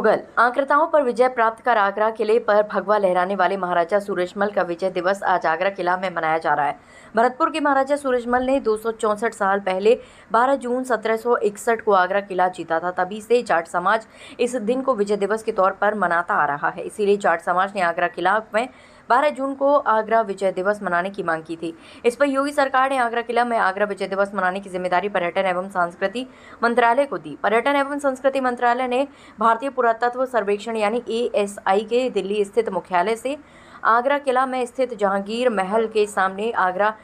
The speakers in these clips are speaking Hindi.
मुगल आक्राताओं पर विजय प्राप्त कर आगरा किले पर भगवा लहराने वाले महाराजा सूरजमल का विजय दिवस आज आगरा किला में मनाया जा रहा है। भरतपुर के महाराजा सूरजमल ने 264 साल पहले 12 जून 1761 को आगरा किला जीता था। तभी से जाट समाज इस दिन को विजय दिवस के तौर पर मनाता आ रहा है। इसीलिए जाट समाज ने आगरा किला में 12 जून को आगरा विजय दिवस मनाने की मांग की थी। इस पर योगी सरकार ने आगरा किला में आगरा विजय दिवस मनाने की जिम्मेदारी पर्यटन एवं संस्कृति मंत्रालय को दी। पर्यटन एवं संस्कृति मंत्रालय ने भारतीय पुरातत्व सर्वेक्षण यानी ASI के दिल्ली स्थित मुख्यालय से आगरा किला में स्थित जहांगीर महल के सामने आगरा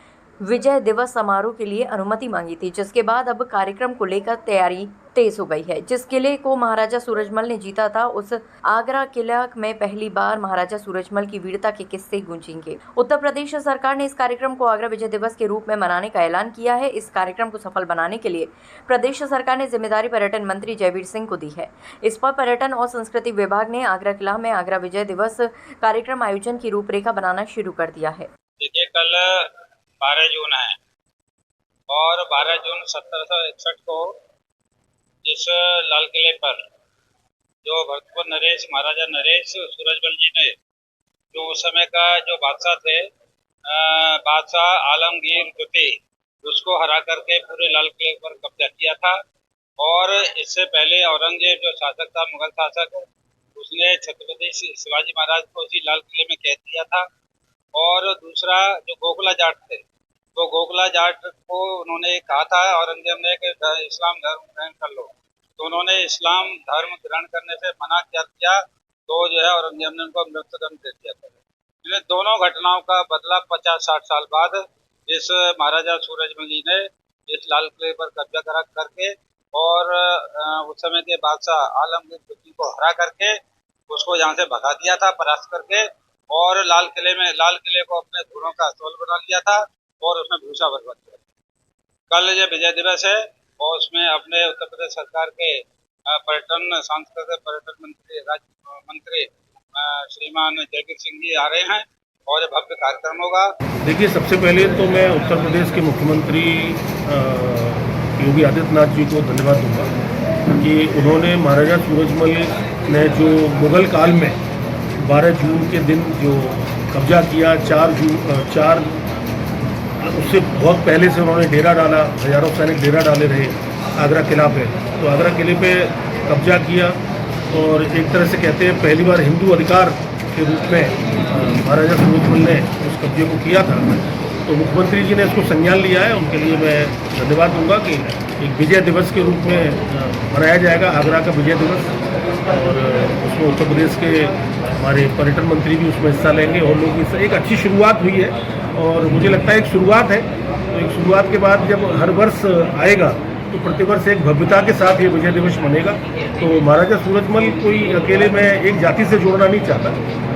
विजय दिवस समारोह के लिए अनुमति मांगी थी, जिसके बाद अब कार्यक्रम को लेकर तैयारी तेज हो गई है। जिस किले को महाराजा सूरजमल ने जीता था, उस आगरा किला में पहली बार महाराजा सूरजमल की वीरता के किस्से गूंजेंगे। उत्तर प्रदेश सरकार ने इस कार्यक्रम को आगरा विजय दिवस के रूप में मनाने का ऐलान किया है। इस कार्यक्रम को सफल बनाने के लिए प्रदेश सरकार ने जिम्मेदारी पर्यटन मंत्री जयवीर सिंह को दी है। इस पर पर्यटन और संस्कृति विभाग ने आगरा किला में आगरा विजय दिवस कार्यक्रम आयोजन की रूपरेखा बनाना शुरू कर दिया है। कल 12 जून है और 12 जून 1761 को इस लाल किले पर जो भरतपुर नरेश महाराजा नरेश सूरजमल जी ने जो उस समय का जो बादशाह थे बादशाह आलमगीर द्वितीय उसको हरा करके पूरे लाल किले पर कब्जा किया था। और इससे पहले औरंगजेब जो शासक था, मुगल शासक, उसने छत्रपति शिवाजी महाराज को उसी लाल किले में कैद किया था। और दूसरा जो गोखला जाट थे, तो गोखला जाट को उन्होंने कहा था औरंगजेब ने कि इस्लाम धर्म ग्रहण कर लो, तो उन्होंने इस्लाम धर्म ग्रहण करने से मना किया, तो जो है औरंगजेब ने उनको मृत्युदंड दे दिया था। इन दोनों घटनाओं का बदला 50-60 साल बाद इस महाराजा सूरजमल जी ने इस लाल किले पर कब्जा करके और उस समय के बादशाह आलमगीर द्वितीय को हरा करके उसको यहाँ से भगा दिया था, परास्त करके, और लाल किले को अपने धूलों का स्थल बना लिया था और उसमें भूसा बर्बाद किया। कल ये विजय दिवस है और उसमें अपने उत्तर प्रदेश सरकार के पर्यटन सांस्कृतिक पर्यटन मंत्री राज्य मंत्री श्रीमान जयवीर सिंह जी आ रहे हैं और ये भव्य कार्यक्रम होगा। देखिए, सबसे पहले तो मैं उत्तर प्रदेश के मुख्यमंत्री योगी आदित्यनाथ जी को धन्यवाद दूंगा कि उन्होंने महाराजा सूरजमल ने जो मुगल काल में 12 जून के दिन जो कब्जा किया, 4 उससे बहुत पहले से उन्होंने डेरा डाला, हजारों सैनिक डेरा डाले रहे आगरा किला पे, तो आगरा किले पे कब्जा किया और एक तरह से कहते हैं पहली बार हिंदू अधिकार के रूप में महाराजा सूरजमल ने उस कब्जे को किया था। तो मुख्यमंत्री जी ने इसको संज्ञान लिया है, उनके लिए मैं धन्यवाद दूंगा कि एक विजय दिवस के रूप में मनाया जाएगा आगरा का विजय दिवस, और उसमें उत्तर प्रदेश के हमारे पर्यटन मंत्री भी उसमें हिस्सा लेंगे और लोग इससे एक अच्छी शुरुआत हुई है और मुझे लगता है एक शुरुआत है। तो एक शुरुआत के बाद जब हर वर्ष आएगा तो प्रतिवर्ष एक भव्यता के साथ ये विजय दिवस मनेगा। तो महाराजा सूरजमल कोई अकेले में एक जाति से जोड़ना नहीं चाहता,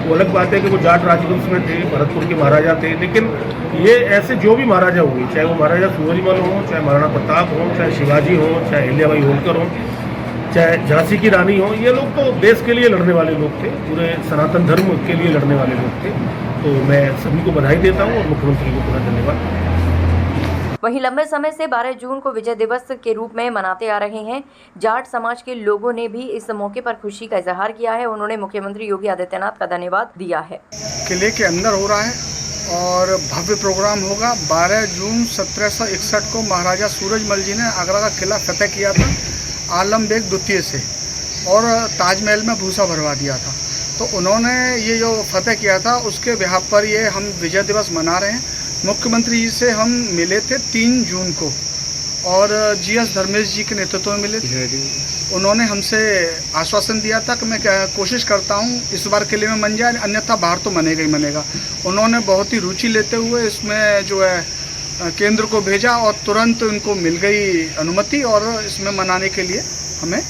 वो अलग बात है कि वो जाट राजवंश में थे, भरतपुर के महाराजा थे, लेकिन ये ऐसे जो भी महाराजा हुए, चाहे वो महाराजा सूरजमल हो, चाहे महाराणा प्रताप हो, चाहे शिवाजी हो, चाहे अहिल्याबाई होलकर हो, चाहे झांसी की रानी हो, ये लोग तो देश के लिए लड़ने वाले लोग थे, पूरे सनातन धर्म के लिए लड़ने वाले लोग थे। तो मैं सभी को बधाई देता हूँ और मुख्यमंत्री को पुनः धन्यवाद। वहीं लंबे समय से 12 जून को विजय दिवस के रूप में मनाते आ रहे हैं। जाट समाज के लोगों ने भी इस मौके पर खुशी का इजहार किया है। उन्होंने मुख्यमंत्री योगी आदित्यनाथ का धन्यवाद दिया है। किले के अंदर हो रहा है और भव्य प्रोग्राम होगा। 12 जून 1761 को महाराजा सूरजमल जी ने आगरा का किला फतेह किया था आलम बेग द्वितीय से और ताजमहल में भूसा भरवा दिया था। तो उन्होंने ये जो फतेह किया था उसके बिहाफ पर ये हम विजय दिवस मना रहे हैं। मुख्यमंत्री जी से हम मिले थे 3 जून को और GS धर्मेश जी के नेतृत्व में मिले थे। उन्होंने हमसे आश्वासन दिया था कि मैं कोशिश करता हूँ इस बार किले में मन जाए, अन्यथा बाहर तो मनेगा ही मनेगा। उन्होंने बहुत ही रुचि लेते हुए इसमें जो है केंद्र को भेजा और तुरंत उनको मिल गई अनुमति और इसमें मनाने के लिए हमें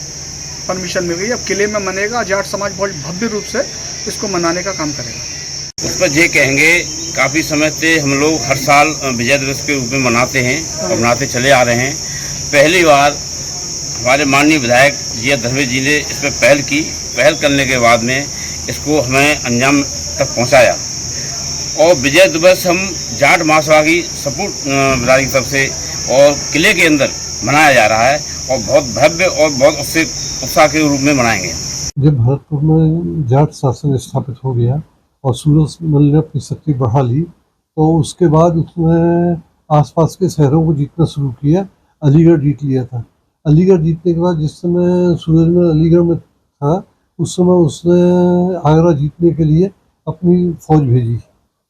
परमिशन मिल गई। अब किले में मनेगा, जाट समाज बहुत भव्य रूप से इसको मनाने का काम करेगा। उस पर ये कहेंगे, काफ़ी समय से हम लोग हर साल विजय दिवस के रूप में मनाते हैं और मनाते चले आ रहे हैं। पहली बार हमारे माननीय विधायक GS धर्मेश जी ने इस पर पहल करने के बाद में इसको हमें अंजाम तक पहुंचाया और विजय दिवस हम जाट महासभा की सपोर्ट बिरादरी की तरफ से और किले के अंदर मनाया जा रहा है और बहुत भव्य और बहुत उत्साह के रूप में मनाएंगे। जब भरतपुर में जाट शासन स्थापित हो गया और सूरजमल ने अपनी शक्ति बढ़ा ली, तो उसके बाद उसने आसपास के शहरों को जीतना शुरू किया। अलीगढ़ जीत लिया था। अलीगढ़ जीतने के बाद जिस समय सूरजमल अलीगढ़ में था, उस समय उसने आगरा जीतने के लिए अपनी फौज भेजी,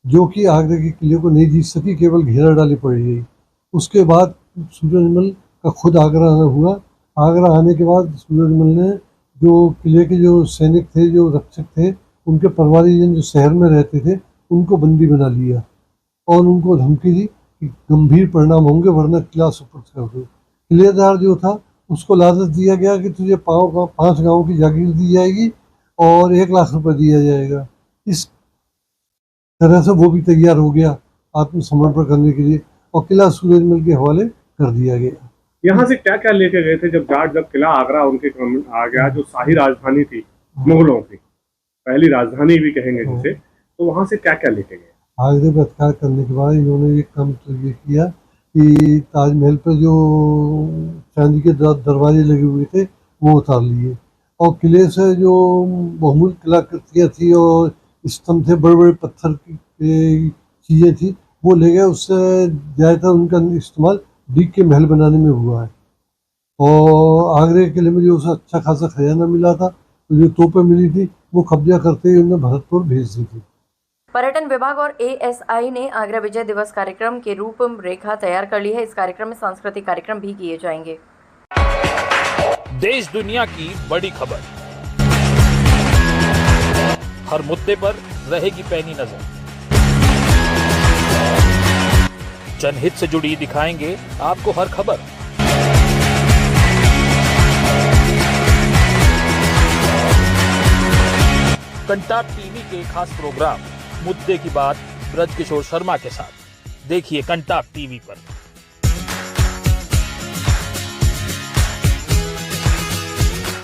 जो कि आगरा के किले को नहीं जीत सकी, केवल घेरा डाली पड़ी गई। उसके बाद सूरजमल का खुद आगरा आना हुआ। आगरा आने के बाद सूरजमल ने जो किले के जो सैनिक थे, जो रक्षक थे, उनके परिवारजन जो शहर में रहते थे, उनको बंदी बना लिया और उनको धमकी दी कि गंभीर परिणाम होंगे वरना किला सुपुर्द कर दो। किलेदार जो था उसको लालच दिया गया कि तुझे 5 गाँव की जागीर दी जाएगी और 1 लाख रुपए दिया जाएगा। इस तरह से वो भी तैयार हो गया आत्मसमर्पण करने के लिए और किला सूरजमल के हवाले कर दिया गया। यहाँ से क्या क्या लेके गए थे जब किला आगरा उनके आ गया, जो शाही राजधानी थी मुगलों की, पहली राजधानी भी कहेंगे जिसे, तो वहां से क्या क्या लेके गए? आगरे पर अधिकार करने के बाद इन्होंने एक काम तो ये किया कि ताजमहल पर जो चांदी के दरवाजे लगे हुए थे वो उतार लिए और किले से जो बहुमूल्य कलाकृतियाँ थी और स्तंभ थे, बड़े बड़े पत्थर की चीज़ें थी, वो ले गए। उससे ज़्यादातर उनका इस्तेमाल डीग के महल बनाने में हुआ है और आगरे के किले में जो उसे अच्छा खासा खजाना मिला था, तो जो तोपें मिली थी, वो कब्जा करते ही उन्हें भरतपुर भेज दी थी। पर्यटन विभाग और एएसआई ने आगरा विजय दिवस कार्यक्रम की रूपरेखा तैयार कर ली है। इस कार्यक्रम में सांस्कृतिक कार्यक्रम भी किए जाएंगे। देश दुनिया की बड़ी खबर, हर मुद्दे पर रहेगी पैनी नजर। जनहित से जुड़ी दिखाएंगे आपको हर खबर। कंटाप टीवी के खास प्रोग्राम मुद्दे की बात ब्रजकिशोर शर्मा के साथ देखिए कंटाप टीवी पर।